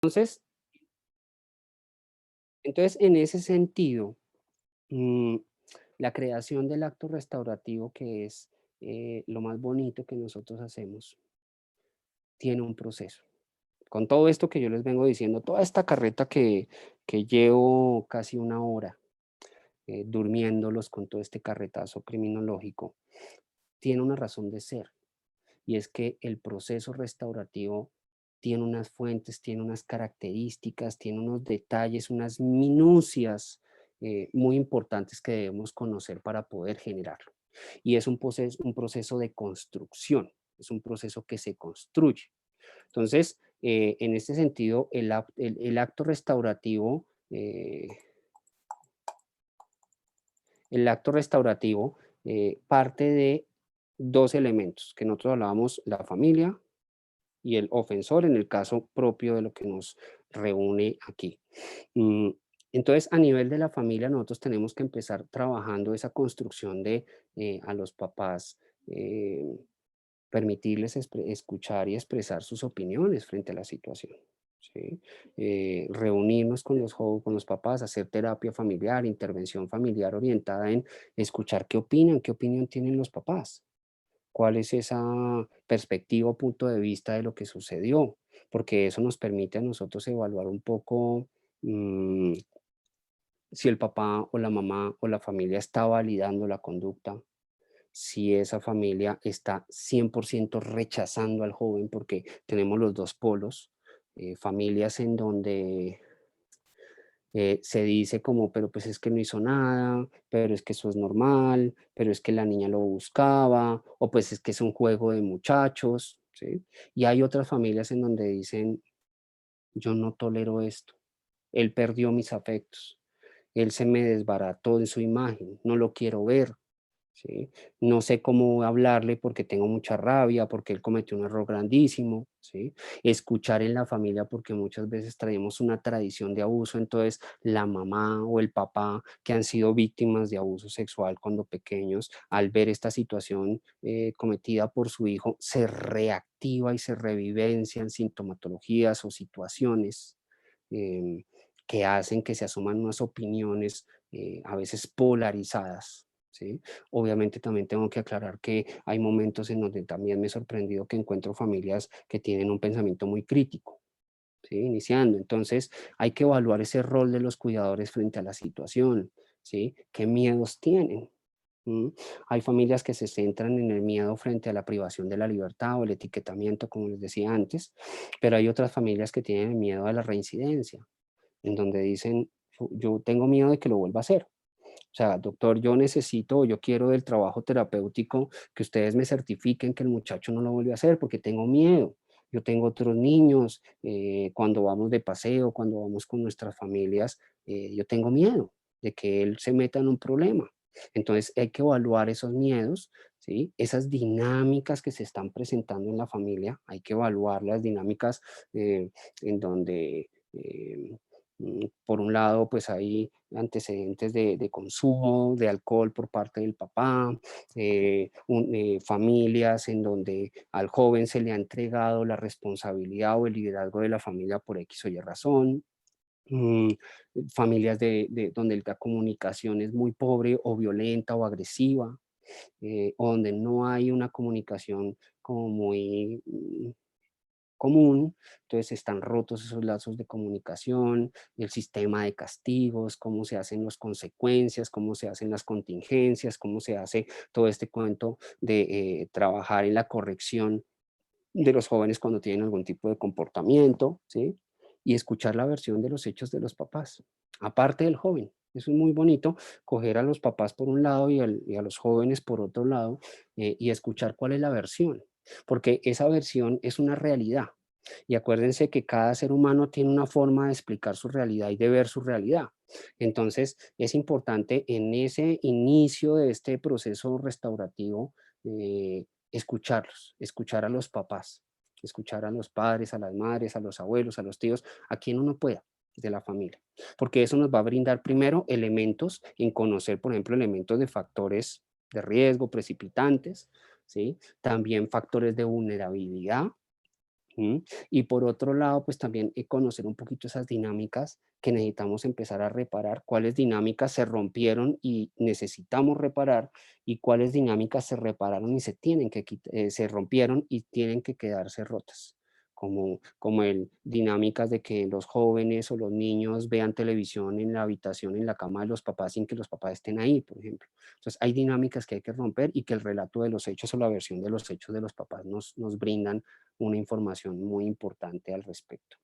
Entonces, en ese sentido, mm, la creación del acto restaurativo, que es lo más bonito que nosotros hacemos, tiene un proceso. Con todo esto que yo les vengo diciendo, toda esta carreta que llevo casi una hora durmiéndolos con todo este carretazo criminológico, tiene una razón de ser. Y es que el proceso restaurativo tiene unas fuentes, tiene unas características, tiene unos detalles, unas minucias muy importantes que debemos conocer para poder generarlo. Y es un proceso de construcción, es un proceso que se construye. Entonces, en este sentido, el acto restaurativo, parte de dos elementos que nosotros hablábamos, la familia y el ofensor en el caso propio de lo que nos reúne aquí. Mm, entonces, a nivel de la familia, nosotros tenemos que empezar trabajando esa construcción de a los papás, eh, permitirles escuchar y expresar sus opiniones frente a la situación. ¿Sí? Reunirnos con los papás, hacer terapia familiar, intervención familiar orientada en escuchar qué opinan, qué opinión tienen los papás, cuál es esa perspectiva o punto de vista de lo que sucedió, porque eso nos permite a nosotros evaluar un poco mm, si el papá o la mamá o la familia está validando la conducta, si esa familia está 100% rechazando al joven, porque tenemos los dos polos, familias en donde se dice como, pero pues es que no hizo nada, pero es que eso es normal, pero es que la niña lo buscaba, o pues es que es un juego de muchachos, ¿sí? Y hay otras familias en donde dicen, yo no tolero esto, él perdió mis afectos, él se me desbarató en su imagen, no lo quiero ver, ¿sí? No sé cómo hablarle porque tengo mucha rabia, porque él cometió un error grandísimo, ¿sí? Escuchar en la familia porque muchas veces traemos una tradición de abuso, entonces la mamá o el papá que han sido víctimas de abuso sexual cuando pequeños, al ver esta situación cometida por su hijo, se reactiva y se revivencian sintomatologías o situaciones em, que hacen que se asuman unas opiniones a veces polarizadas. ¿Sí? Obviamente también tengo que aclarar que hay momentos en donde también me he sorprendido que encuentro familias que tienen un pensamiento muy crítico, ¿sí? Iniciando. Entonces hay que evaluar ese rol de los cuidadores frente a la situación, ¿sí? ¿Qué miedos tienen? ¿Mm? Hay familias que se centran en el miedo frente a la privación de la libertad o el etiquetamiento, como les decía antes, pero hay otras familias que tienen el miedo a la reincidencia, en donde dicen, yo tengo miedo de que lo vuelva a hacer. O sea, doctor, yo necesito o yo quiero del trabajo terapéutico que ustedes me certifiquen que el muchacho no lo vuelve a hacer porque tengo miedo. Yo tengo otros niños, cuando vamos de paseo, cuando vamos con nuestras familias, yo tengo miedo de que él se meta en un problema. Entonces hay que evaluar esos miedos, ¿sí? Esas dinámicas que se están presentando en la familia, hay que evaluar las dinámicas en donde por un lado, pues hay antecedentes de consumo de alcohol por parte del papá, familias en donde al joven se le ha entregado la responsabilidad o el liderazgo de la familia por X o Y razón. mm, Familias donde la comunicación es muy pobre o violenta o agresiva, o donde no hay una comunicación como muy común, entonces están rotos esos lazos de comunicación, el sistema de castigos, cómo se hacen las consecuencias, cómo se hacen las contingencias, cómo se hace todo este cuento de trabajar en la corrección de los jóvenes cuando tienen algún tipo de comportamiento, ¿sí? Y escuchar la versión de los hechos de los papás, aparte del joven. Eso es muy bonito, coger a los papás por un lado y a los jóvenes por otro lado, y escuchar cuál es la versión, porque esa versión es una realidad. Y acuérdense que cada ser humano tiene una forma de explicar su realidad y de ver su realidad. Entonces, es importante en ese inicio de este proceso restaurativo, escucharlos, escuchar a los papás, escuchar a los padres, a las madres, a los abuelos, a los tíos, a quien uno pueda de la familia, porque eso nos va a brindar primero elementos en conocer, por ejemplo, elementos de factores de riesgo precipitantes, ¿sí? También factores de vulnerabilidad, ¿Mm? Y por otro lado, pues también conocer un poquito esas dinámicas que necesitamos empezar a reparar, cuáles dinámicas se rompieron y necesitamos reparar y cuáles dinámicas se repararon y se tienen que se rompieron y tienen que quedarse rotas. Como el dinámicas de que los jóvenes o los niños vean televisión en la habitación, en la cama de los papás sin que los papás estén ahí, por ejemplo. Entonces hay dinámicas que hay que romper y que el relato de los hechos o la versión de los hechos de los papás nos brindan una información muy importante al respecto.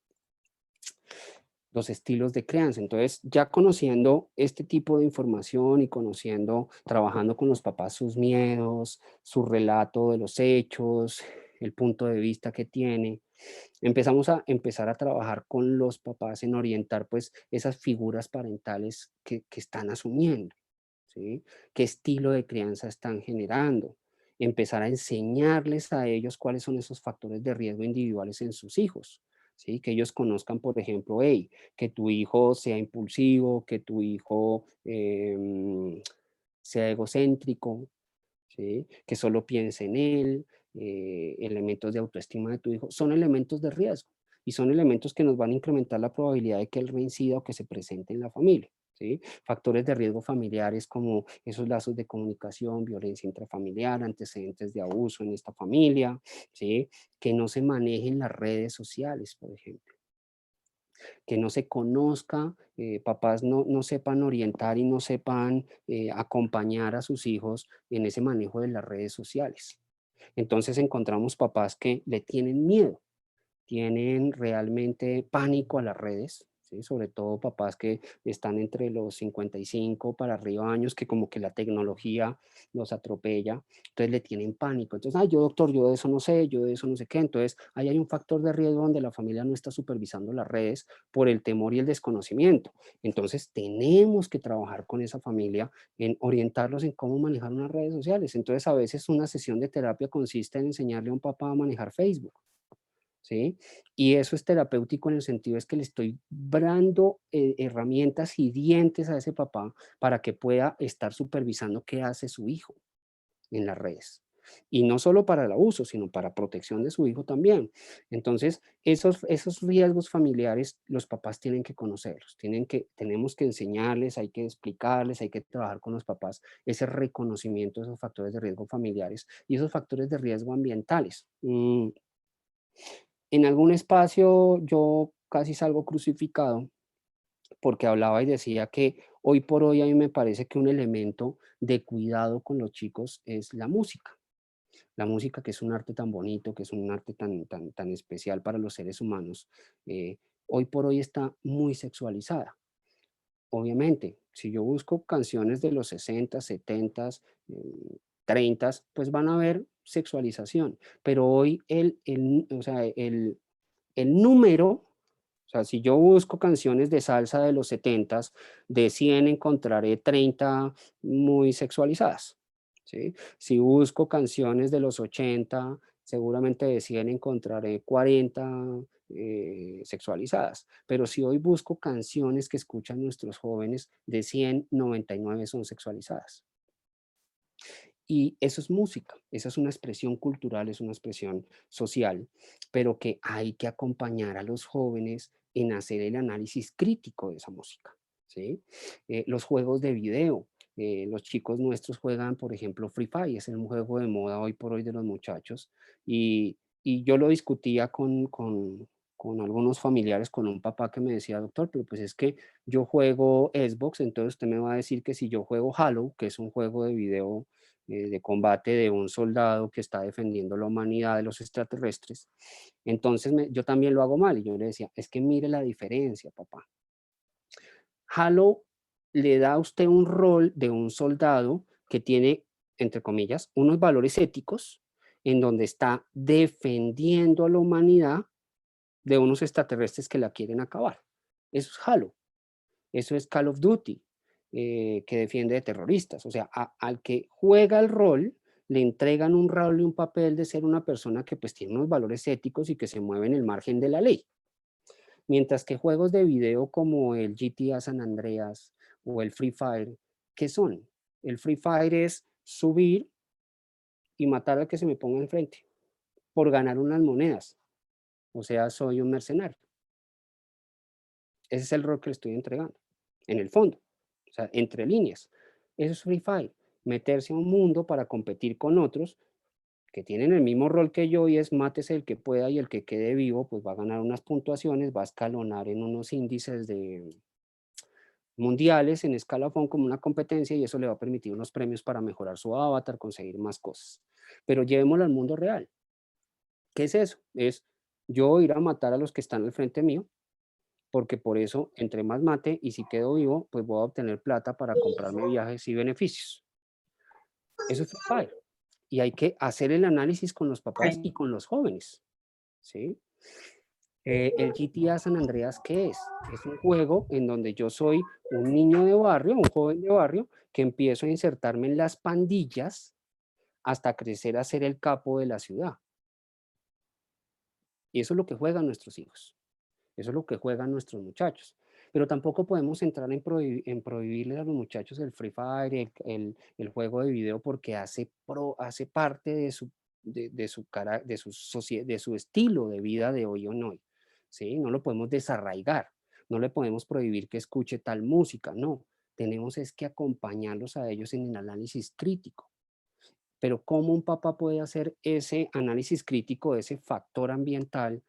Los estilos de crianza. Entonces, ya conociendo este tipo de información y conociendo, trabajando con los papás sus miedos, su relato de los hechos, el punto de vista que tiene, empezar a trabajar con los papás en orientar pues esas figuras parentales que están asumiendo. ¿Sí? ¿Qué estilo de crianza están generando? Empezar a enseñarles a ellos cuáles son esos factores de riesgo individuales en sus hijos, ¿sí? Que ellos conozcan, por ejemplo, hey, que tu hijo sea impulsivo, que tu hijo sea egocéntrico, ¿sí? Que solo piense en él, elementos de autoestima de tu hijo, son elementos de riesgo y son elementos que nos van a incrementar la probabilidad de que él reincida o que se presente en la familia. ¿Sí? Factores de riesgo familiares como esos lazos de comunicación, violencia intrafamiliar, antecedentes de abuso en esta familia, ¿sí? Que no se manejen las redes sociales, por ejemplo, que no se conozca, papás no sepan orientar y no sepan acompañar a sus hijos en ese manejo de las redes sociales. Entonces encontramos papás que le tienen miedo, tienen realmente pánico a las redes, ¿sí? Sobre todo papás que están entre los 55 para arriba años, que como que la tecnología los atropella, entonces le tienen pánico. Entonces, yo doctor, yo de eso no sé, yo de eso no sé qué. Entonces, ahí hay un factor de riesgo donde la familia no está supervisando las redes por el temor y el desconocimiento. Entonces, tenemos que trabajar con esa familia en orientarlos en cómo manejar unas redes sociales. Entonces, a veces una sesión de terapia consiste en enseñarle a un papá a manejar Facebook. ¿Sí? Y eso es terapéutico en el sentido es que le estoy dando herramientas y dientes a ese papá para que pueda estar supervisando qué hace su hijo en las redes. Y no solo para el abuso, sino para protección de su hijo también. Entonces, esos riesgos familiares, los papás tienen que conocerlos, tenemos que enseñarles, hay que explicarles, hay que trabajar con los papás ese reconocimiento de esos factores de riesgo familiares y esos factores de riesgo ambientales. En algún espacio yo casi salgo crucificado porque hablaba y decía que hoy por hoy a mí me parece que un elemento de cuidado con los chicos es la música. La música, que es un arte tan bonito, que es un arte tan especial para los seres humanos, hoy por hoy está muy sexualizada. Obviamente, si yo busco canciones de los 60, 70, 30, pues van a haber sexualización, pero hoy o sea, el número, o sea, si yo busco canciones de salsa de los 70, de 100 encontraré 30 muy sexualizadas, ¿sí? Si busco canciones de los 80, seguramente de 100 encontraré 40 sexualizadas. Pero si hoy busco canciones que escuchan nuestros jóvenes, de 100, 99 son sexualizadas. Y eso es música, esa es una expresión cultural, es una expresión social, pero que hay que acompañar a los jóvenes en hacer el análisis crítico de esa música, ¿sí? Los juegos de video, los chicos nuestros juegan, por ejemplo, Free Fire, es un juego de moda hoy por hoy de los muchachos, y yo lo discutía con algunos familiares, con un papá que me decía, doctor, pero pues es que yo juego Xbox, entonces usted me va a decir que si yo juego Halo, que es un juego de video de combate de un soldado que está defendiendo la humanidad de los extraterrestres. Entonces yo también lo hago mal y yo le decía, es que mire la diferencia, papá. Halo le da a usted un rol de un soldado que tiene, entre comillas, unos valores éticos en donde está defendiendo a la humanidad de unos extraterrestres que la quieren acabar. Eso es Halo. Eso es Call of Duty, que defiende de terroristas. O sea, al que juega el rol, le entregan un rol y un papel de ser una persona que pues tiene unos valores éticos y que se mueve en el margen de la ley. Mientras que juegos de video como el GTA San Andreas o el Free Fire, ¿qué son? El Free Fire es subir y matar al que se me ponga enfrente por ganar unas monedas. o sea, soy un mercenario. Ese es el rol que le estoy entregando, en el fondo, o sea, entre líneas. Eso es Free Fire, meterse a un mundo para competir con otros que tienen el mismo rol que yo y es mátese el que pueda y el que quede vivo, pues va a ganar unas puntuaciones, va a escalonar en unos índices de mundiales en escalafón como una competencia y eso le va a permitir unos premios para mejorar su avatar, conseguir más cosas. Pero llevémoslo al mundo real. ¿Qué es eso? Es yo ir a matar a los que están al frente mío, porque por eso, entre más mate y si quedo vivo, pues voy a obtener plata para comprarme viajes y beneficios. Eso es Free Fire. Y hay que hacer el análisis con los papás y con los jóvenes, ¿sí? El GTA San Andreas, ¿qué es? Es un juego en donde yo soy un niño de barrio, un joven de barrio, que empiezo a insertarme en las pandillas hasta crecer a ser el capo de la ciudad. Y eso es lo que juegan nuestros hijos. Eso es lo que juegan nuestros muchachos. Pero tampoco podemos entrar en prohibirle a los muchachos el Free Fire, el juego de video, porque hace parte de su estilo de vida de hoy en hoy. ¿Sí? No lo podemos desarraigar, no le podemos prohibir que escuche tal música, no. Tenemos es que acompañarlos a ellos en el análisis crítico. Pero ¿cómo un papá puede hacer ese análisis crítico de ese factor ambiental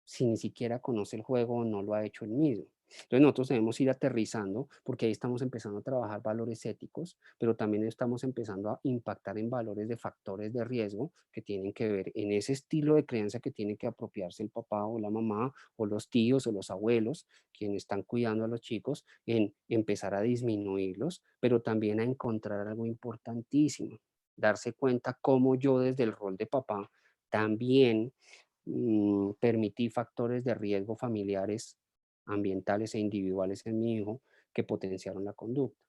si ni siquiera conoce el juego o no lo ha hecho él mismo? Entonces nosotros debemos ir aterrizando porque ahí estamos empezando a trabajar valores éticos, pero también estamos empezando a impactar en valores de factores de riesgo que tienen que ver en ese estilo de crianza que tiene que apropiarse el papá o la mamá o los tíos o los abuelos, quienes están cuidando a los chicos, en empezar a disminuirlos, pero también a encontrar algo importantísimo, darse cuenta cómo yo desde el rol de papá también permití factores de riesgo familiares, ambientales e individuales en mi hijo que potenciaron la conducta.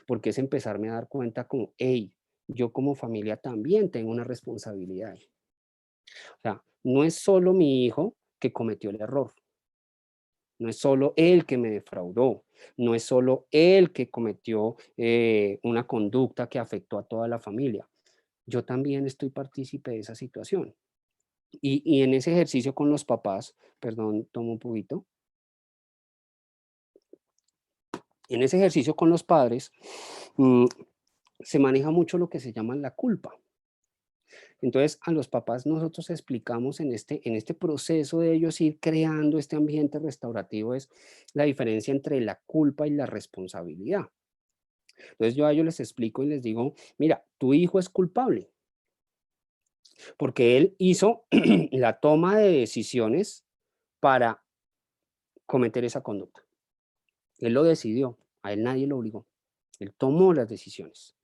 Porque es empezarme a dar cuenta como, hey, yo como familia también tengo una responsabilidad. O sea, no es solo mi hijo que cometió el error, no es solo él que me defraudó, no es solo él que cometió una conducta que afectó a toda la familia. Yo también estoy partícipe de esa situación. Y en ese ejercicio con los papás, perdón, tomo un poquito, en ese ejercicio con los padres mm, se maneja mucho lo que se llama la culpa. Entonces, a los papás nosotros explicamos en este proceso de ellos ir creando este ambiente restaurativo es la diferencia entre la culpa y la responsabilidad. Entonces, yo a ellos les explico y les digo, mira, tu hijo es culpable porque él hizo la toma de decisiones para cometer esa conducta. Él lo decidió, a él nadie lo obligó. Él tomó las decisiones,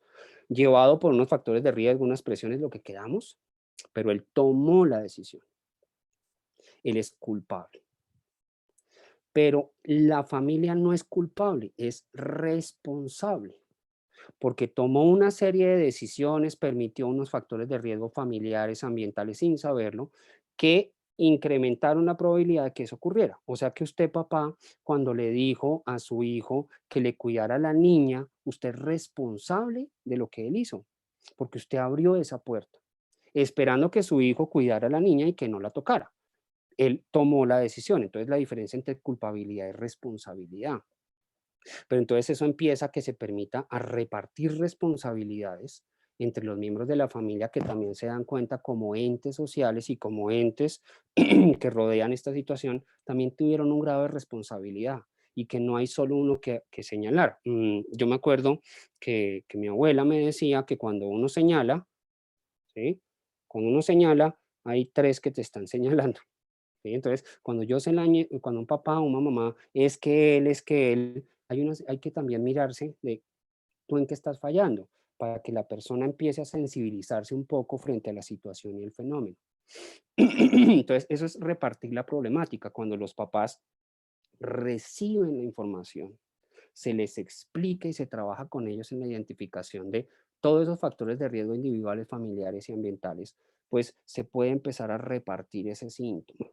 llevado por unos factores de riesgo, unas presiones, lo que queramos, pero él tomó la decisión. Él es culpable. Pero la familia no es culpable, es responsable, porque tomó una serie de decisiones, permitió unos factores de riesgo familiares, ambientales, sin saberlo, que incrementaron la probabilidad de que eso ocurriera. O sea que usted, papá, cuando le dijo a su hijo que le cuidara a la niña, usted es responsable de lo que él hizo, porque usted abrió esa puerta, esperando que su hijo cuidara a la niña y que no la tocara. Él tomó la decisión. Entonces la diferencia entre culpabilidad y responsabilidad. Pero entonces eso empieza a que se permita a repartir responsabilidades entre los miembros de la familia que también se dan cuenta como entes sociales y como entes que rodean esta situación, también tuvieron un grado de responsabilidad y que no hay solo uno que señalar. Yo me acuerdo que mi abuela me decía que cuando uno señala, ¿sí? Cuando uno señala, hay tres que te están señalando. ¿Sí? Entonces, cuando un papá o una mamá es que él, hay que también mirarse de tú en qué estás fallando, para que la persona empiece a sensibilizarse un poco frente a la situación y el fenómeno. Entonces, eso es repartir la problemática, cuando los papás reciben la información, se les explica y se trabaja con ellos en la identificación de todos esos factores de riesgo individuales, familiares y ambientales, pues se puede empezar a repartir ese síntoma.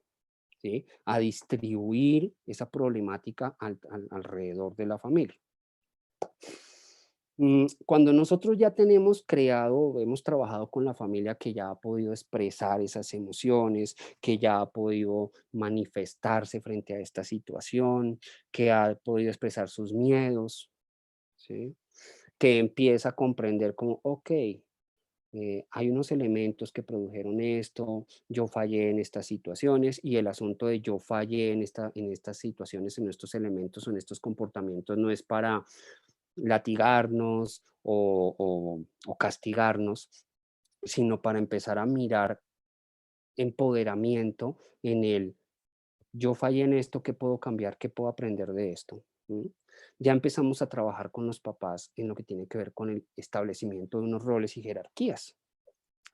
¿Sí? A distribuir esa problemática alrededor de la familia. Cuando nosotros ya tenemos creado, hemos trabajado con la familia que ya ha podido expresar esas emociones, que ya ha podido manifestarse frente a esta situación, que ha podido expresar sus miedos, ¿sí? Que empieza a comprender como, ok, hay unos elementos que produjeron esto, yo fallé en estas situaciones y el asunto de yo fallé en estas situaciones, en estos elementos o en estos comportamientos no es para latigarnos o castigarnos, sino para empezar a mirar empoderamiento en el yo fallé en esto, ¿qué puedo cambiar? ¿Qué puedo aprender de esto? ¿Mm? Ya empezamos a trabajar con los papás en lo que tiene que ver con el establecimiento de unos roles y jerarquías.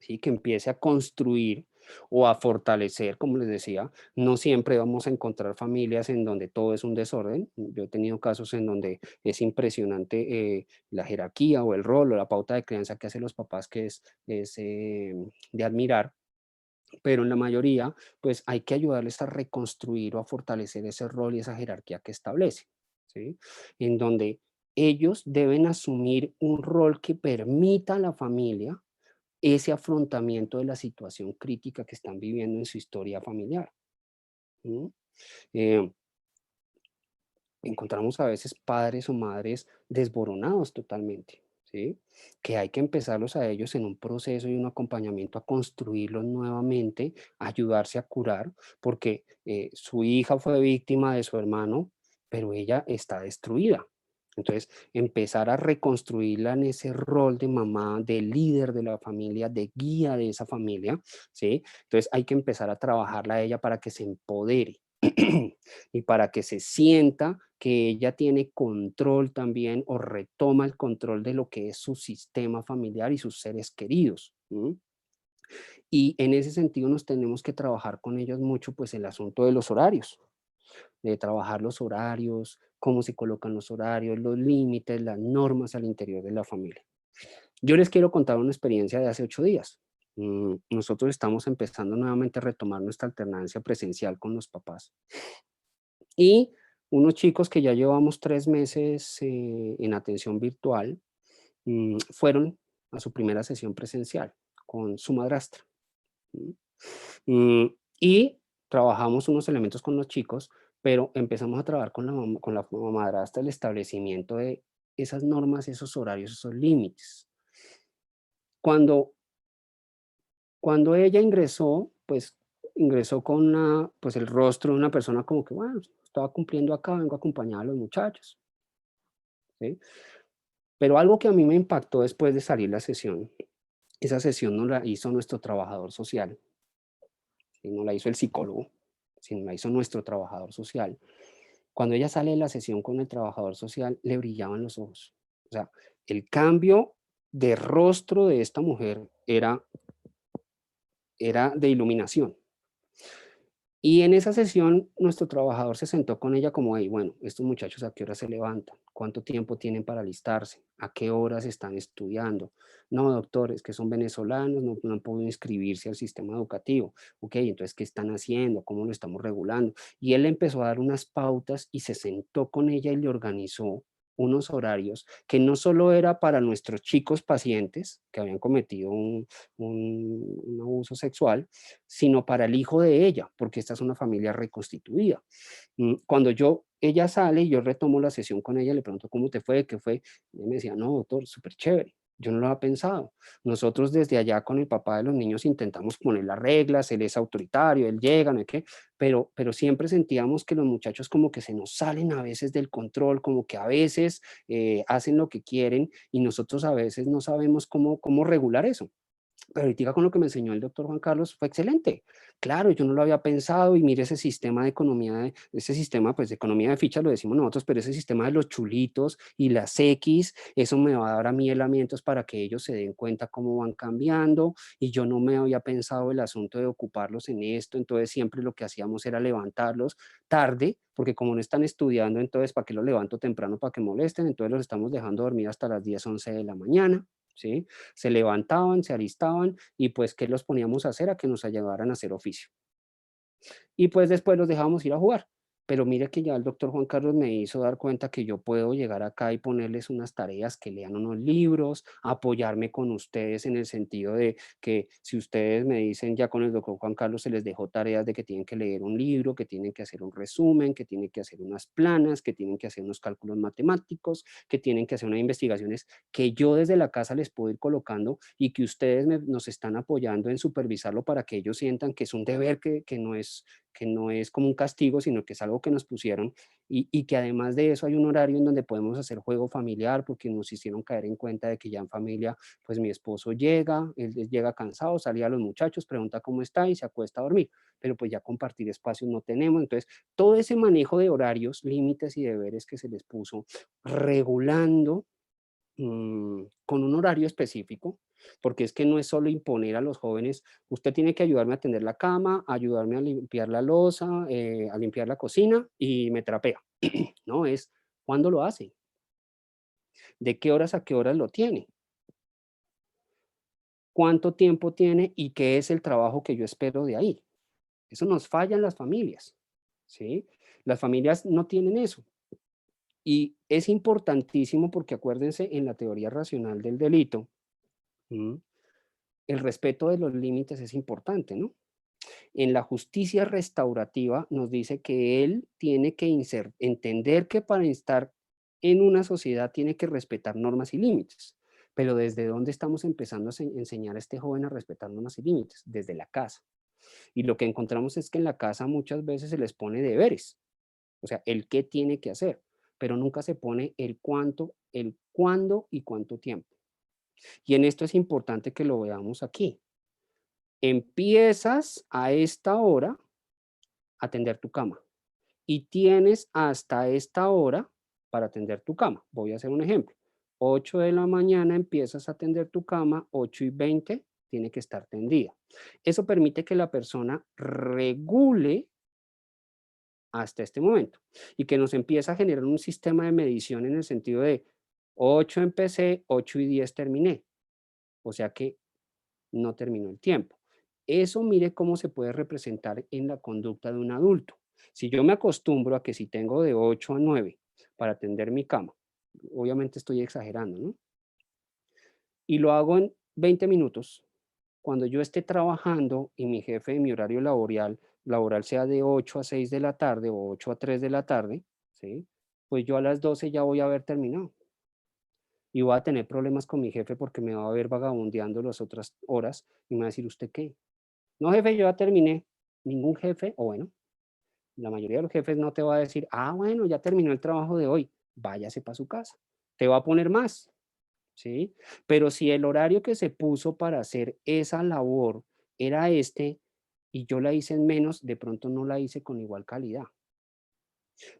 ¿Sí? Que empiece a construir o a fortalecer, como les decía, no siempre vamos a encontrar familias en donde todo es un desorden. Yo he tenido casos en donde es impresionante la jerarquía o el rol o la pauta de crianza que hacen los papás, que es de admirar, pero en la mayoría, pues hay que ayudarles a reconstruir o a fortalecer ese rol y esa jerarquía que establece, ¿sí? En donde ellos deben asumir un rol que permita a la familia ese afrontamiento de la situación crítica que están viviendo en su historia familiar. ¿Mm? Eh, Encontramos a veces padres o madres desboronados totalmente, ¿sí? Que hay que empezarlos a ellos en un proceso y un acompañamiento a construirlos nuevamente, a ayudarse a curar, porque su hija fue víctima de su hermano, pero ella está destruida. Entonces, empezar a reconstruirla en ese rol de mamá, de líder de la familia, de guía de esa familia, ¿sí? Entonces, hay que empezar a trabajarla a ella para que se empodere y para que se sienta que ella tiene control también o retoma el control de lo que es su sistema familiar y sus seres queridos. Y en ese sentido nos tenemos que trabajar con ellos mucho, pues el asunto de los horarios, de trabajar los horarios, cómo se colocan los horarios, los límites, las normas al interior de la familia. Yo les quiero contar una experiencia de hace 8 días. Nosotros estamos empezando nuevamente a retomar nuestra alternancia presencial con los papás. Y unos chicos que ya llevamos 3 meses en atención virtual, fueron a su primera sesión presencial con su madrastra. ¿M? Y trabajamos unos elementos con los chicos, pero empezamos a trabajar con la madrastra el establecimiento de esas normas, esos horarios, esos límites. Cuando, cuando ella ingresó, pues ingresó con pues el rostro de una persona como que, bueno, estaba cumpliendo acá, vengo a acompañar a los muchachos. ¿Sí? Pero algo que a mí me impactó después de salir la sesión, esa sesión no la hizo nuestro trabajador social, y no la hizo el psicólogo, sino la hizo nuestro trabajador social. Cuando ella sale de la sesión con el trabajador social, le brillaban los ojos. O sea, el cambio de rostro de esta mujer era de iluminación. Y en esa sesión, nuestro trabajador se sentó con ella como, hey, bueno, estos muchachos a qué hora se levantan, cuánto tiempo tienen para alistarse, a qué horas están estudiando. No, doctores, que son venezolanos, no han podido inscribirse al sistema educativo. Ok, entonces, ¿qué están haciendo? ¿Cómo lo estamos regulando? Y él empezó a dar unas pautas y se sentó con ella y le organizó unos horarios que no solo era para nuestros chicos pacientes que habían cometido un abuso sexual, sino para el hijo de ella, porque esta es una familia reconstituida. Cuando ella sale y yo retomo la sesión con ella, le pregunto cómo te fue, qué fue, y ella me decía, no, doctor, súper chévere. Yo no lo había pensado. Nosotros desde allá con el papá de los niños intentamos poner las reglas, él es autoritario, él llega, no sé qué, pero siempre sentíamos que los muchachos como que se nos salen a veces del control, como que a veces hacen lo que quieren y nosotros a veces no sabemos cómo regular eso. Pero ahorita con lo que me enseñó el doctor Juan Carlos fue excelente. Claro, yo no lo había pensado y mire ese sistema de economía, ese sistema pues de economía de fichas lo decimos nosotros, pero ese sistema de los chulitos y las X, eso me va a dar a mí elementos para que ellos se den cuenta cómo van cambiando y yo no me había pensado el asunto de ocuparlos en esto, entonces siempre lo que hacíamos era levantarlos tarde, porque como no están estudiando, entonces ¿para qué los levanto temprano para que molesten? Entonces los estamos dejando dormir hasta las 10 11 de la mañana. ¿Sí? Se levantaban, se alistaban y pues, ¿qué los poníamos a hacer? A que nos ayudaran a hacer oficio. Y pues después los dejábamos ir a jugar. pero mire que ya el doctor Juan Carlos me hizo dar cuenta que yo puedo llegar acá y ponerles unas tareas, que lean unos libros, apoyarme con ustedes en el sentido de que si ustedes me dicen ya con el doctor Juan Carlos se les dejó tareas de que tienen que leer un libro, que tienen que hacer un resumen, que tienen que hacer unas planas, que tienen que hacer unos cálculos matemáticos, que tienen que hacer unas investigaciones que yo desde la casa les puedo ir colocando y que ustedes nos están apoyando en supervisarlo para que ellos sientan que es un deber que no es como un castigo, sino que es algo que nos pusieron y que además de eso hay un horario en donde podemos hacer juego familiar porque nos hicieron caer en cuenta de que ya en familia, pues mi esposo llega, él llega cansado, salía a los muchachos, pregunta cómo está y se acuesta a dormir, pero pues ya compartir espacios no tenemos. Entonces, todo ese manejo de horarios, límites y deberes que se les puso, regulando con un horario específico, porque es que no es solo imponer a los jóvenes, usted tiene que ayudarme a tender la cama, ayudarme a limpiar la loza, a limpiar la cocina y me trapea. No, es cuándo lo hace, de qué horas a qué horas lo tiene, cuánto tiempo tiene y qué es el trabajo que yo espero de ahí. Eso nos falla en las familias, ¿sí? Las familias no tienen eso. Y es importantísimo porque acuérdense en la teoría racional del delito, ¿m? El respeto de los límites es importante, ¿no? En la justicia restaurativa nos dice que él tiene que entender que para estar en una sociedad tiene que respetar normas y límites. Pero ¿desde dónde estamos empezando a enseñar a este joven a respetar normas y límites? Desde la casa. Y lo que encontramos es que en la casa muchas veces se les pone deberes, o sea, el qué tiene que hacer, pero nunca se pone el cuánto, el cuándo y cuánto tiempo. Y en esto es importante que lo veamos aquí. Empiezas a esta hora a tender tu cama y tienes hasta esta hora para tender tu cama. Voy a hacer un ejemplo. 8 de la mañana empiezas a tender tu cama, 8:20 tiene que estar tendida. Eso permite que la persona regule hasta este momento y que nos empieza a generar un sistema de medición en el sentido de 8 empecé, 8:10 terminé. O sea que no terminó el tiempo. Eso mire cómo se puede representar en la conducta de un adulto. Si yo me acostumbro a que si tengo de 8 a 9 para tender mi cama, obviamente estoy exagerando, ¿no? Y lo hago en 20 minutos, cuando yo esté trabajando y mi jefe en mi horario laboral sea de 8 a 6 de la tarde o 8 a 3 de la tarde, ¿sí? Pues yo a las 12 ya voy a haber terminado y voy a tener problemas con mi jefe porque me va a ver vagabundeando las otras horas y me va a decir, ¿usted qué? No, jefe, yo ya terminé. Ningún jefe, o bueno, la mayoría de los jefes no te va a decir, ah, bueno, ya terminó el trabajo de hoy, váyase para su casa. Te va a poner más, ¿sí? Pero si el horario que se puso para hacer esa labor era este y yo la hice en menos, de pronto no la hice con igual calidad.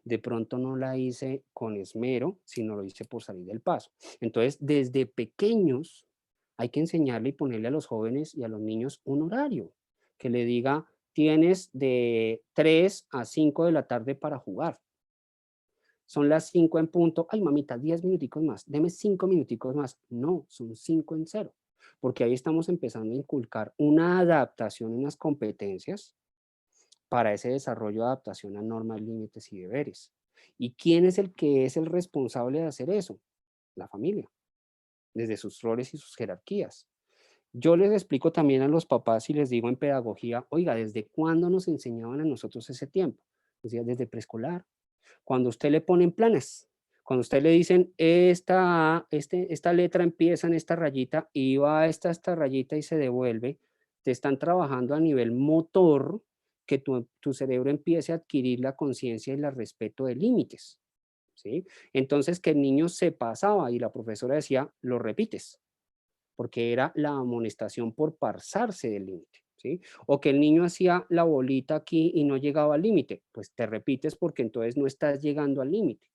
De pronto no la hice con esmero, sino lo hice por salir del paso. Entonces, desde pequeños hay que enseñarle y ponerle a los jóvenes y a los niños un horario que le diga, tienes de 3 a 5 de la tarde para jugar. Son las 5 en punto. Ay, mamita, 10 minuticos más. Deme 5 minuticos más. No, son 5 en cero. Porque ahí estamos empezando a inculcar una adaptación, unas competencias para ese desarrollo de adaptación a normas, límites y deberes. ¿Y quién es el que es el responsable de hacer eso? La familia, desde sus roles y sus jerarquías. Yo les explico también a los papás y les digo en pedagogía, oiga, ¿desde cuándo nos enseñaban a nosotros ese tiempo? Decía, desde preescolar. Cuando usted le ponen planes, cuando usted le dicen, esta letra empieza en esta rayita y va a esta rayita y se devuelve, te están trabajando a nivel motor que tu cerebro empiece a adquirir la conciencia y el respeto de límites, ¿sí? Entonces que el niño se pasaba y la profesora decía, lo repites, porque era la amonestación por pasarse del límite, ¿sí? O que el niño hacía la bolita aquí y no llegaba al límite, pues te repites porque entonces no estás llegando al límite.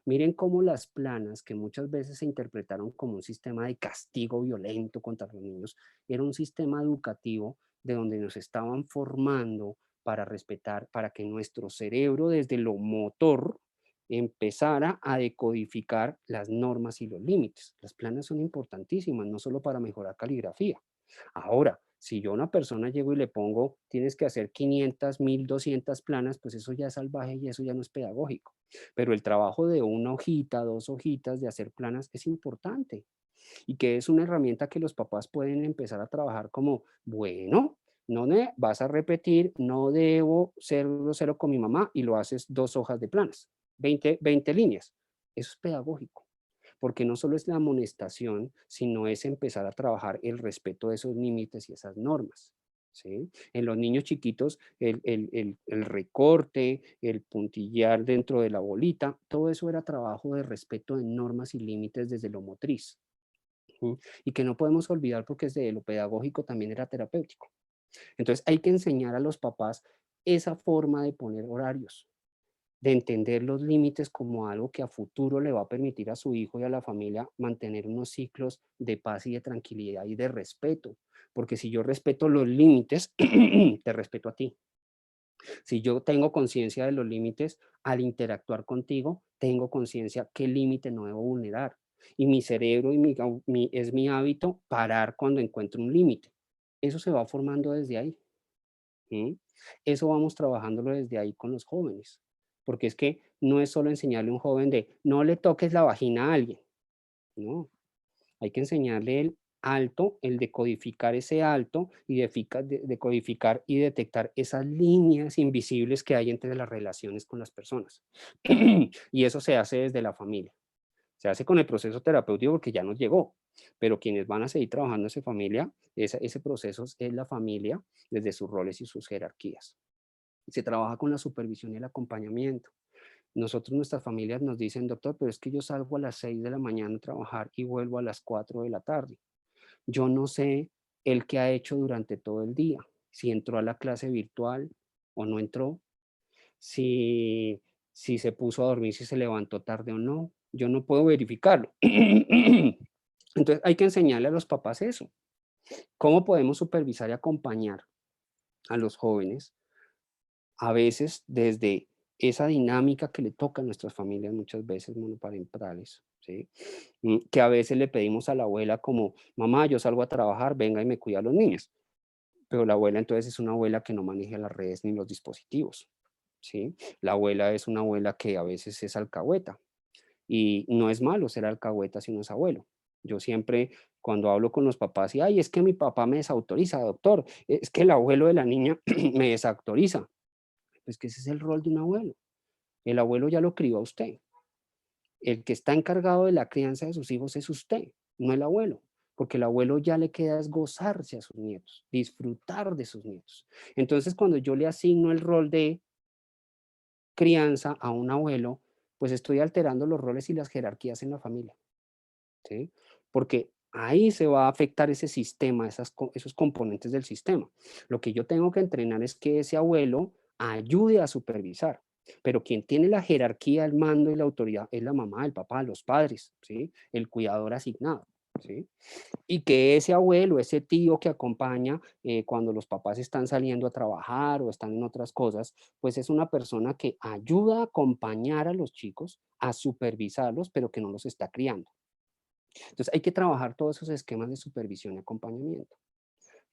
Miren cómo las planas, que muchas veces se interpretaron como un sistema de castigo violento contra los niños, era un sistema educativo de donde nos estaban formando para respetar, para que nuestro cerebro desde lo motor empezara a decodificar las normas y los límites. Las planas son importantísimas, no solo para mejorar caligrafía. Ahora, Si yo a una persona llego y le pongo, tienes que hacer 500, 1200 planas, pues eso ya es salvaje y eso ya no es pedagógico. Pero el trabajo de una hojita, dos hojitas de hacer planas es importante y que es una herramienta que los papás pueden empezar a trabajar como, bueno, no me vas a repetir, no debo ser grosero con mi mamá y lo haces 2 hojas de planas, 20 líneas. Eso es pedagógico, porque no solo es la amonestación, sino es empezar a trabajar el respeto de esos límites y esas normas. ¿Sí? En los niños chiquitos, el recorte, el puntillar dentro de la bolita, todo eso era trabajo de respeto de normas y límites desde lo motriz. Y que no podemos olvidar porque desde lo pedagógico también era terapéutico. Entonces hay que enseñar a los papás esa forma de poner horarios, de entender los límites como algo que a futuro le va a permitir a su hijo y a la familia mantener unos ciclos de paz y de tranquilidad y de respeto. Porque si yo respeto los límites, te respeto a ti. Si yo tengo conciencia de los límites, al interactuar contigo, tengo conciencia qué límite no debo vulnerar. Y mi cerebro y es mi hábito parar cuando encuentro un límite. Eso se va formando desde ahí. ¿Sí? Eso vamos trabajándolo desde ahí con los jóvenes. Porque es que no es solo enseñarle a un joven de no le toques la vagina a alguien. No, hay que enseñarle el alto, el decodificar ese alto y decodificar y detectar esas líneas invisibles que hay entre las relaciones con las personas. Y eso se hace desde la familia. Se hace con el proceso terapéutico porque ya nos llegó, pero quienes van a seguir trabajando esa familia, ese proceso es la familia desde sus roles y sus jerarquías. Se trabaja con la supervisión y el acompañamiento. Nosotros, nuestras familias nos dicen, doctor, pero es que yo salgo a las 6 de la mañana a trabajar y vuelvo a las 4 de la tarde. Yo no sé el que ha hecho durante todo el día, si entró a la clase virtual o no entró, si, si se puso a dormir, si se levantó tarde o no. Yo no puedo verificarlo. Entonces hay que enseñarle a los papás eso. ¿Cómo podemos supervisar y acompañar a los jóvenes? A veces desde esa dinámica que le toca a nuestras familias muchas veces monoparentales, ¿sí? Que a veces le pedimos a la abuela como, mamá, yo salgo a trabajar, venga y me cuida a los niños. Pero la abuela entonces es una abuela que no maneja las redes ni los dispositivos, ¿sí? La abuela es una abuela que a veces es alcahueta y no es malo ser alcahueta si uno es abuelo. Yo siempre cuando hablo con los papás y, ay, es que mi papá me desautoriza, doctor, es que el abuelo de la niña me desautoriza. Pues que ese es el rol de un abuelo. El abuelo ya lo crió a usted. El que está encargado de la crianza de sus hijos es usted, no el abuelo, porque el abuelo ya le queda es gozarse a sus nietos, disfrutar de sus nietos. Entonces, cuando yo le asigno el rol de crianza a un abuelo, pues estoy alterando los roles y las jerarquías en la familia, ¿sí? Porque ahí se va a afectar ese sistema, esos componentes del sistema. Lo que yo tengo que entrenar es que ese abuelo ayude a supervisar, pero quien tiene la jerarquía, el mando y la autoridad es la mamá, el papá, los padres, ¿sí? El cuidador asignado, ¿sí? Y que ese abuelo, ese tío que acompaña cuando los papás están saliendo a trabajar o están en otras cosas, pues es una persona que ayuda a acompañar a los chicos, a supervisarlos, pero que no los está criando. Entonces hay que trabajar todos esos esquemas de supervisión y acompañamiento.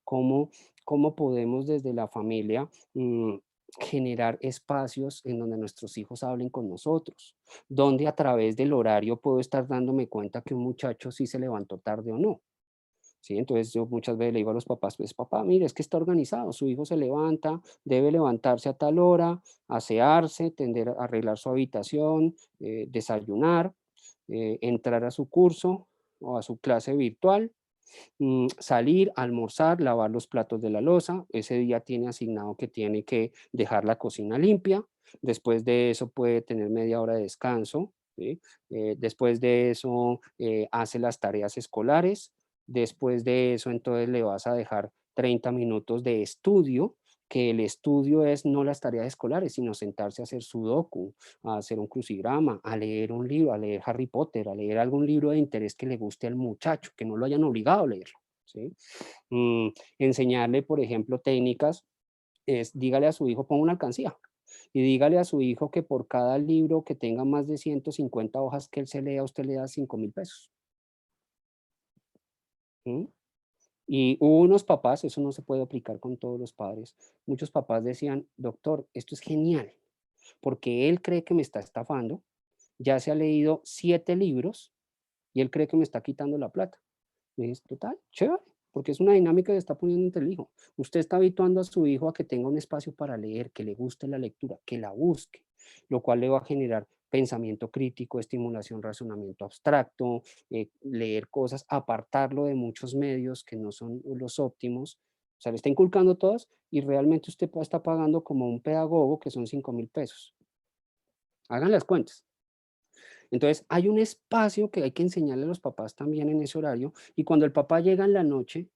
¿Cómo, cómo podemos desde la familia generar espacios en donde nuestros hijos hablen con nosotros? Donde a través del horario puedo estar dándome cuenta que un muchacho sí se levantó tarde o no. ¿Sí? Entonces yo muchas veces le digo a los papás, pues papá, mire, es que está organizado, su hijo se levanta, debe levantarse a tal hora, asearse, tender a arreglar su habitación, desayunar, entrar a su curso o a su clase virtual, salir, almorzar, lavar los platos de la loza. Ese día tiene asignado que tiene que dejar la cocina limpia. Después de eso puede tener media hora de descanso. ¿Sí? Después de eso hace las tareas escolares. Después de eso entonces le vas a dejar 30 minutos de estudio, que el estudio es no las tareas escolares, sino sentarse a hacer sudoku, a hacer un crucigrama, a leer un libro, a leer Harry Potter, a leer algún libro de interés que le guste al muchacho, que no lo hayan obligado a leerlo, ¿sí? Enseñarle, por ejemplo, técnicas es, dígale a su hijo, ponga una alcancía y dígale a su hijo que por cada libro que tenga más de 150 hojas que él se lea, usted le da 5.000 pesos. ¿Mm? Y hubo unos papás, eso no se puede aplicar con todos los padres, muchos papás decían, doctor, esto es genial, porque él cree que me está estafando, ya se ha leído 7 libros y él cree que me está quitando la plata. Y es total, chévere, porque es una dinámica que está poniendo entre el hijo. Usted está habituando a su hijo a que tenga un espacio para leer, que le guste la lectura, que la busque, lo cual le va a generar pensamiento crítico, estimulación, razonamiento abstracto, leer cosas, apartarlo de muchos medios que no son los óptimos. O sea, le está inculcando todas y realmente usted está pagando como un pedagogo que son 5.000 pesos. Hagan las cuentas. Entonces, hay un espacio que hay que enseñarle a los papás también en ese horario y cuando el papá llega en la noche,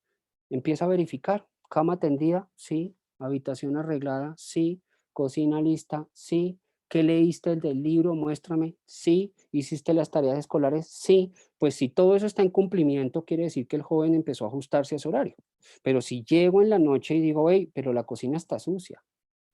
empieza a verificar, cama tendida, sí, habitación arreglada, sí, cocina lista, sí, ¿qué leíste del libro? Muéstrame, sí, hiciste las tareas escolares, sí, pues si todo eso está en cumplimiento, quiere decir que el joven empezó a ajustarse a ese horario. Pero si llego en la noche y digo, hey, pero la cocina está sucia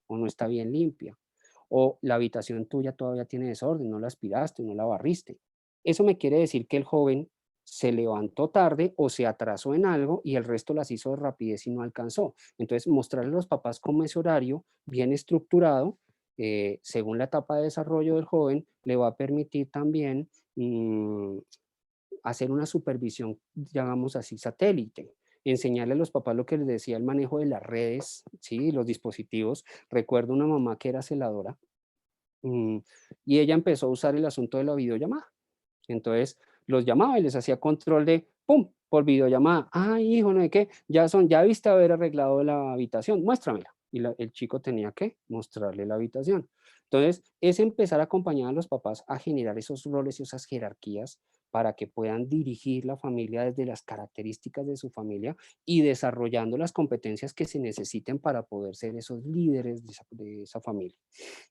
o no está bien limpia, o la habitación tuya todavía tiene desorden, no la aspiraste, no la barriste. Eso me quiere decir que el joven se levantó tarde o se atrasó en algo y el resto las hizo de rapidez y no alcanzó. Entonces, mostrarle a los papás cómo ese horario bien estructurado, según la etapa de desarrollo del joven, le va a permitir también hacer una supervisión, llamamos así, satélite. Enseñarle a los papás lo que les decía, el manejo de las redes, ¿sí? Los dispositivos. Recuerdo una mamá que era celadora. Mm, y ella empezó a usar el asunto de la videollamada. Entonces, los llamaba y les hacía control de, ¡pum!, por videollamada. Ay, hijo, no sé qué, ya viste haber arreglado la habitación, muéstramela. Y el chico tenía que mostrarle la habitación. Entonces, es empezar a acompañar a los papás a generar esos roles y esas jerarquías para que puedan dirigir la familia desde las características de su familia y desarrollando las competencias que se necesiten para poder ser esos líderes de esa familia.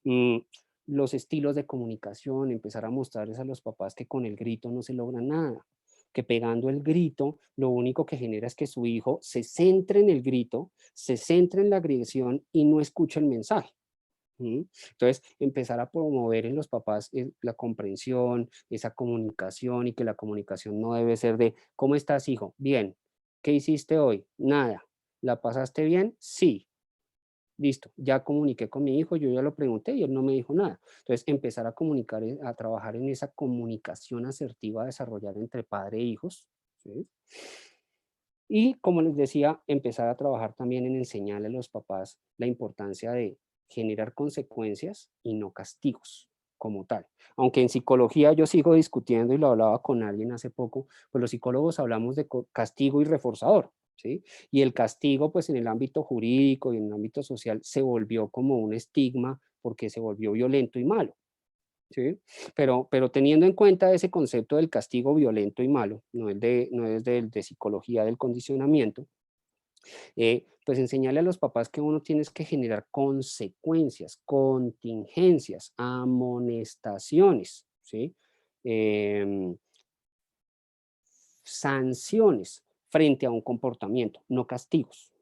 Mm, los estilos de comunicación, empezar a mostrarles a los papás que con el grito no se logra nada, que pegando el grito lo único que genera es que su hijo se centre en el grito, se centre en la agresión y no escuche el mensaje. ¿Mm? Entonces, empezar a promover en los papás la comprensión, esa comunicación y que la comunicación no debe ser de, ¿cómo estás, hijo? Bien. ¿Qué hiciste hoy? Nada. ¿La pasaste bien? Sí. Listo, ya comuniqué con mi hijo, yo ya lo pregunté y él no me dijo nada. Entonces, empezar a comunicar, a trabajar en esa comunicación asertiva a desarrollar entre padre e hijos, ¿sí? Y como les decía, empezar a trabajar también en enseñarle a los papás la importancia de generar consecuencias y no castigos como tal. Aunque en psicología yo sigo discutiendo y lo hablaba con alguien hace poco, pues los psicólogos hablamos de castigo y reforzador, ¿sí? Y el castigo, pues en el ámbito jurídico y en el ámbito social se volvió como un estigma porque se volvió violento y malo. ¿Sí? Pero teniendo en cuenta ese concepto del castigo violento y malo, no es de psicología del condicionamiento, pues enseñarle a los papás que uno tiene que generar consecuencias, contingencias, amonestaciones, ¿sí? Em, sanciones frente a un comportamiento, no castigos.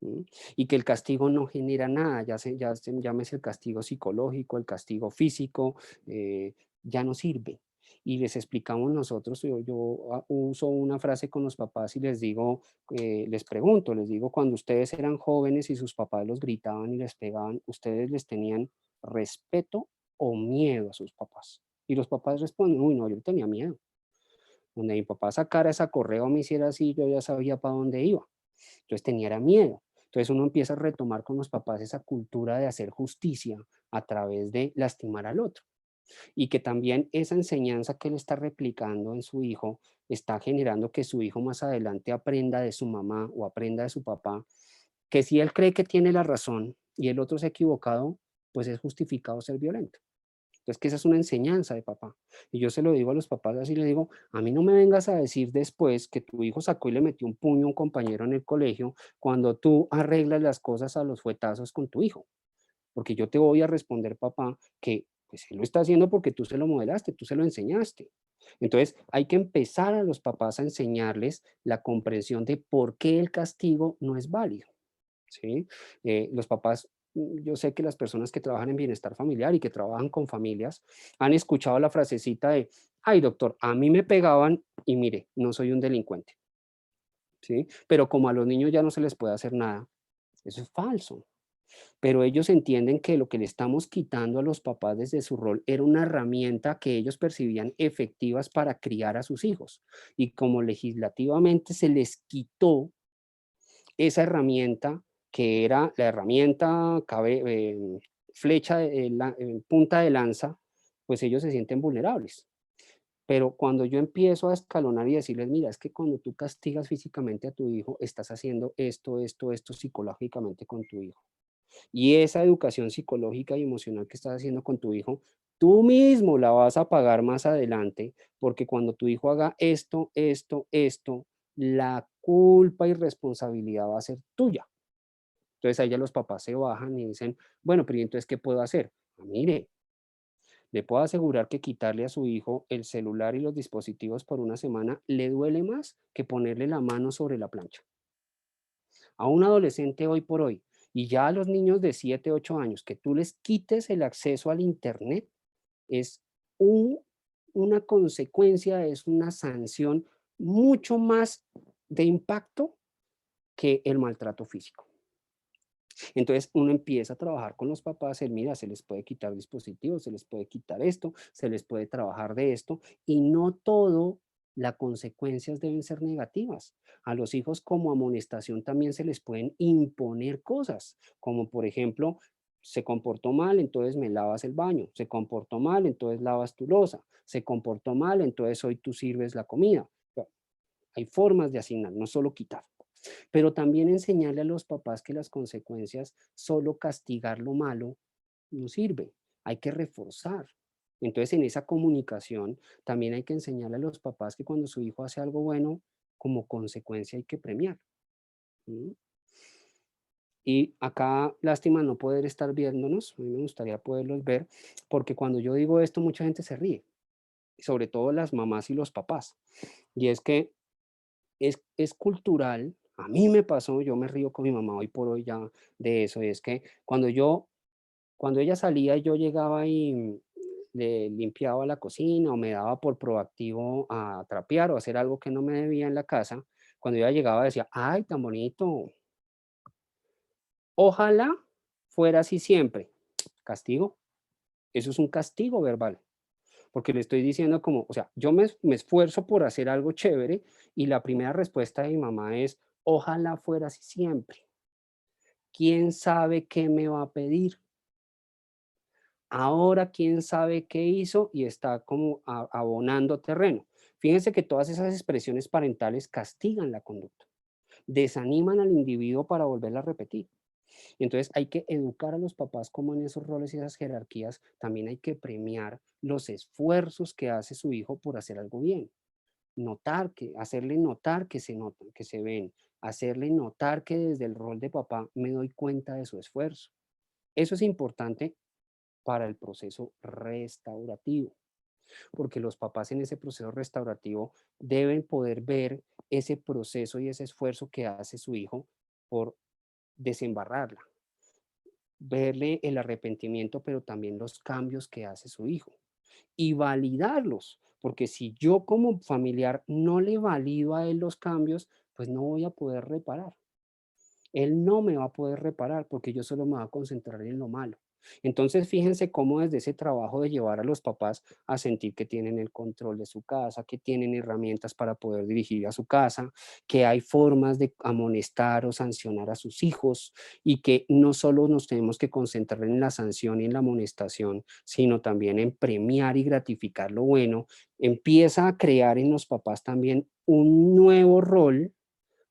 ¿Mm? Y que el castigo no genera nada, llámese el castigo psicológico, el castigo físico, ya no sirve. Y les explicamos nosotros, yo uso una frase con los papás y les digo, les pregunto, les digo, cuando ustedes eran jóvenes y sus papás los gritaban y les pegaban, ¿ustedes les tenían respeto o miedo a sus papás? Y los papás responden, uy, no, yo tenía miedo. Donde mi papá sacara esa correa o me hiciera así, yo ya sabía para dónde iba. Entonces tenía era miedo. Entonces uno empieza a retomar con los papás esa cultura de hacer justicia a través de lastimar al otro. Y que también esa enseñanza que él está replicando en su hijo está generando que su hijo más adelante aprenda de su mamá o aprenda de su papá, que si él cree que tiene la razón y el otro se ha equivocado, pues es justificado ser violento. Entonces, que esa es una enseñanza de papá. Y yo se lo digo a los papás así, le digo, a mí no me vengas a decir después que tu hijo sacó y le metió un puño a un compañero en el colegio cuando tú arreglas las cosas a los fuetazos con tu hijo. Porque yo te voy a responder, papá, que pues él lo está haciendo porque tú se lo modelaste, tú se lo enseñaste. Entonces, hay que empezar a los papás a enseñarles la comprensión de por qué el castigo no es válido. ¿Sí? Los papás, yo sé que las personas que trabajan en bienestar familiar y que trabajan con familias han escuchado la frasecita de, ay doctor, a mí me pegaban y mire, no soy un delincuente. ¿sí? Pero como a los niños ya no se les puede hacer nada, eso es falso. Pero ellos entienden que lo que le estamos quitando a los papás desde su rol era una herramienta que ellos percibían efectivas para criar a sus hijos. Y como legislativamente se les quitó esa herramienta, que era la herramienta flecha, punta de lanza, pues ellos se sienten vulnerables. Pero cuando yo empiezo a escalonar y decirles, mira, es que cuando tú castigas físicamente a tu hijo, estás haciendo esto psicológicamente con tu hijo. Y esa educación psicológica y emocional que estás haciendo con tu hijo, tú mismo la vas a pagar más adelante, porque cuando tu hijo haga esto, la culpa y responsabilidad va a ser tuya. Entonces ahí ya los papás se bajan y dicen, bueno, pero ¿y entonces qué puedo hacer? Mire, le puedo asegurar que quitarle a su hijo el celular y los dispositivos por una semana le duele más que ponerle la mano sobre la plancha. A un adolescente hoy por hoy y ya a los niños de 7 8 años, que tú les quites el acceso al Internet es un- una consecuencia, es una sanción mucho más de impacto que el maltrato físico. Entonces uno empieza a trabajar con los papás, el mira, se les puede quitar dispositivos, se les puede quitar esto, se les puede trabajar de esto, y no todo las consecuencias deben ser negativas. A los hijos como amonestación también se les pueden imponer cosas, como por ejemplo, se comportó mal, entonces me lavas el baño, se comportó mal, entonces lavas tu loza, se comportó mal, entonces hoy tú sirves la comida. O sea, hay formas de asignar, no solo quitar. Pero también enseñarle a los papás que las consecuencias, solo castigar lo malo, no sirve. Hay que reforzar. Entonces, en esa comunicación, también hay que enseñarle a los papás que cuando su hijo hace algo bueno, como consecuencia hay que premiar. ¿Mm? Y acá, lástima no poder estar viéndonos, a mí me gustaría poderlos ver, porque cuando yo digo esto, mucha gente se ríe, sobre todo las mamás y los papás. Y es que es cultural, a mí me pasó, yo me río con mi mamá hoy por hoy ya de eso, y es que cuando ella salía y yo llegaba y le limpiaba la cocina o me daba por proactivo a trapear o hacer algo que no me debía en la casa, cuando ella llegaba decía: "Ay, tan bonito, ojalá fuera así siempre". ¿Castigo? Eso es un castigo verbal. Porque le estoy diciendo como, o sea, yo me esfuerzo por hacer algo chévere y la primera respuesta de mi mamá es, ojalá fuera así siempre. ¿Quién sabe qué me va a pedir? Ahora, ¿quién sabe qué hizo? Y está como abonando terreno. Fíjense que todas esas expresiones parentales castigan la conducta, desaniman al individuo para volverla a repetir. Entonces hay que educar a los papás como en esos roles y esas jerarquías, también hay que premiar los esfuerzos que hace su hijo por hacer algo bien. Hacerle notar que se notan, que se ven, hacerle notar que desde el rol de papá me doy cuenta de su esfuerzo. Eso es importante para el proceso restaurativo, porque los papás en ese proceso restaurativo deben poder ver ese proceso y ese esfuerzo que hace su hijo por desembarrarla, verle el arrepentimiento, pero también los cambios que hace su hijo y validarlos, porque si yo como familiar no le valido a él los cambios, pues no voy a poder reparar. Él no me va a poder reparar porque yo solo me voy a concentrar en lo malo. Entonces, fíjense cómo desde ese trabajo de llevar a los papás a sentir que tienen el control de su casa, que tienen herramientas para poder dirigir a su casa, que hay formas de amonestar o sancionar a sus hijos y que no solo nos tenemos que concentrar en la sanción y en la amonestación, sino también en premiar y gratificar lo bueno, empieza a crear en los papás también un nuevo rol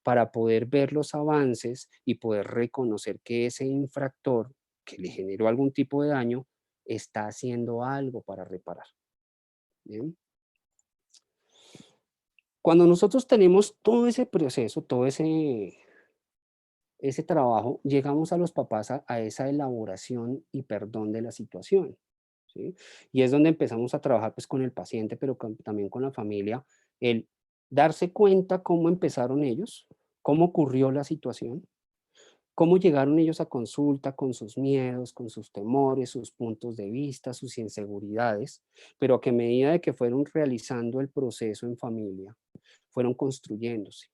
para poder ver los avances y poder reconocer que ese infractor que le generó algún tipo de daño está haciendo algo para reparar. ¿Bien? Cuando nosotros tenemos todo ese proceso, todo ese trabajo, llegamos a los papás a esa elaboración y perdón de la situación. ¿Sí? Y es donde empezamos a trabajar pues con el paciente, pero también con la familia, el darse cuenta cómo empezaron ellos, cómo ocurrió la situación, cómo llegaron ellos a consulta con sus miedos, con sus temores, sus puntos de vista, sus inseguridades, pero que a medida de que fueron realizando el proceso en familia, fueron construyéndose,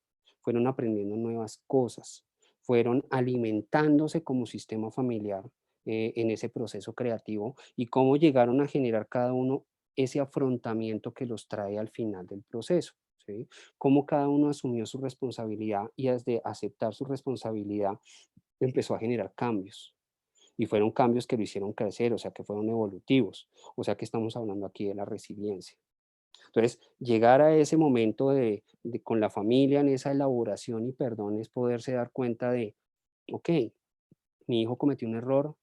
fueron aprendiendo nuevas cosas, fueron alimentándose como sistema familiar en ese proceso creativo y cómo llegaron a generar cada uno ese afrontamiento que los trae al final del proceso, ¿sí? Cómo cada uno asumió su responsabilidad y desde aceptar su responsabilidad empezó a generar cambios. Y fueron cambios que lo hicieron crecer, o sea, que fueron evolutivos, o sea, que estamos hablando aquí de la resiliencia. Entonces, llegar a ese momento con la familia en esa elaboración y perdón es poderse dar cuenta de, ok, mi hijo cometió un error,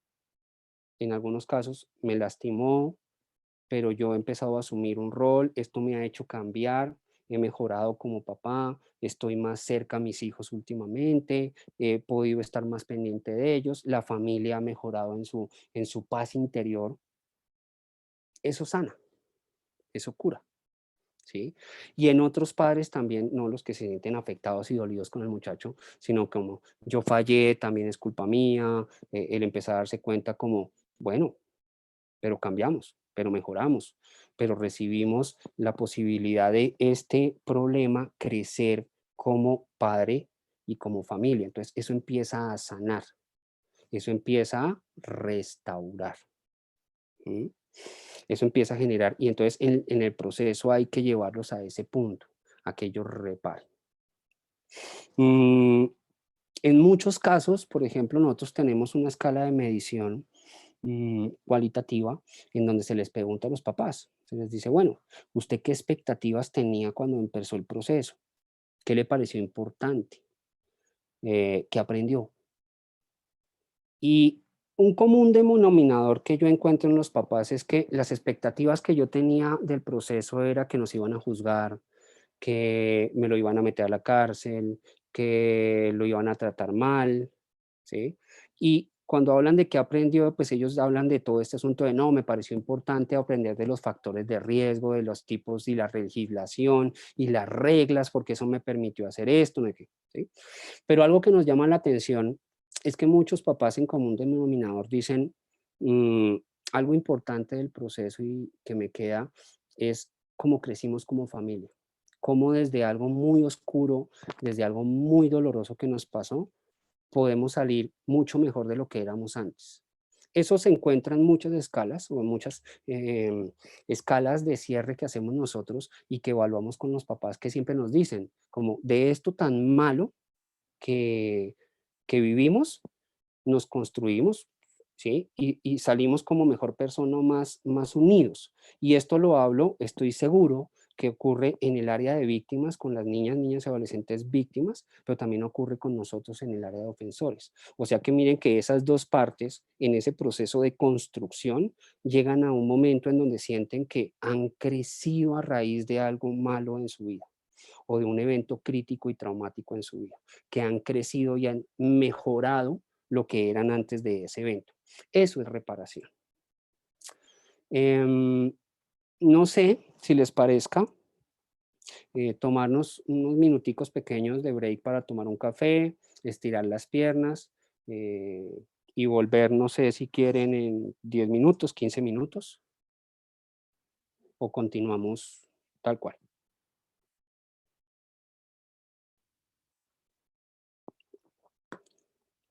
en algunos casos me lastimó, pero yo he empezado a asumir un rol, esto me ha hecho cambiar, he mejorado como papá, estoy más cerca a mis hijos últimamente, he podido estar más pendiente de ellos, la familia ha mejorado en su paz interior. Eso sana, eso cura, ¿sí? Y en otros padres también, no los que se sienten afectados y dolidos con el muchacho, sino como yo fallé, también es culpa mía, el empezar a darse cuenta como, bueno, pero cambiamos, pero mejoramos, pero recibimos la posibilidad de este problema crecer como padre y como familia. Entonces, eso empieza a sanar, eso empieza a restaurar. ¿Mm? Eso empieza a generar, y entonces en el proceso hay que llevarlos a ese punto, a que ellos reparen. Mm, en muchos casos, por ejemplo, nosotros tenemos una escala de medición cualitativa en donde se les pregunta a los papás, se les dice, bueno, ¿usted qué expectativas tenía cuando empezó el proceso? ¿Qué le pareció importante? ¿Qué aprendió? Y un común denominador que yo encuentro en los papás es que las expectativas que yo tenía del proceso era que nos iban a juzgar, que me lo iban a meter a la cárcel, que lo iban a tratar mal, ¿sí? Y cuando hablan de qué aprendió, pues ellos hablan de todo este asunto de no, me pareció importante aprender de los factores de riesgo, de los tipos y la legislación y las reglas, porque eso me permitió hacer esto, no sé qué, ¿sí? Pero algo que nos llama la atención es que muchos papás en común denominador dicen, mm, algo importante del proceso y que me queda es cómo crecimos como familia, cómo desde algo muy oscuro, desde algo muy doloroso que nos pasó, podemos salir mucho mejor de lo que éramos antes. Eso se encuentra en muchas escalas o en muchas escalas de cierre que hacemos nosotros y que evaluamos con los papás que siempre nos dicen, como de esto tan malo que, que vivimos, nos construimos, ¿sí? Y salimos como mejor persona, más unidos. Y esto lo hablo, estoy seguro que ocurre en el área de víctimas con las niñas, niñas y adolescentes víctimas, pero también ocurre con nosotros en el área de ofensores. O sea que miren que esas dos partes en ese proceso de construcción llegan a un momento en donde sienten que han crecido a raíz de algo malo en su vida o de un evento crítico y traumático en su vida, que han crecido y han mejorado lo que eran antes de ese evento. Eso es reparación. Em, no sé si les parezca tomarnos unos minuticos pequeños de break para tomar un café, estirar las piernas y volver, no sé si quieren en 10 minutos, 15 minutos o continuamos tal cual.